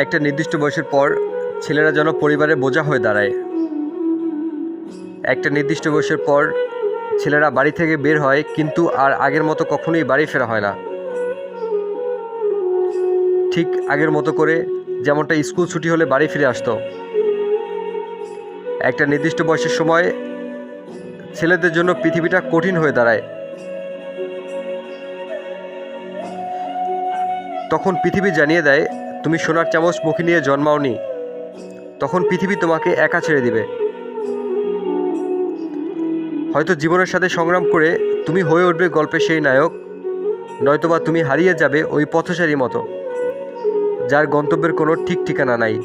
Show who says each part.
Speaker 1: একটা নির্দিষ্ট বয়সের পর ছেলেরা যেন পরিবারের বোঝা হয়ে দাঁড়ায়। একটা নির্দিষ্ট বয়সের পর ছেলেরা বাড়ি থেকে বের হয়, কিন্তু আর আগের মতো কখনোই বাড়ি ফেরা হয় না। ঠিক আগের মতো করে যেমনটা স্কুল ছুটি হলে বাড়ি ফিরে আসতো। একটা নির্দিষ্ট বয়সের সময় ছেলেদের জন্য পৃথিবীটা কঠিন হয়ে দাঁড়ায়। তখন পৃথিবী জানিয়ে দেয়, তুমি সোনার চামচ মুখে নিয়ে জন্মাওনি। তখন পৃথিবী তোমাকে একা ছেড়ে দিবে। হয়তো জীবনের সাথে সংগ্রাম করে তুমি হয়ে উঠবে গল্পের সেই নায়ক, নয়তোবা তুমি হারিয়ে যাবে ওই পথচারীর মতো, যার গন্তব্যের কোনো ঠিক ঠিকানা নাই।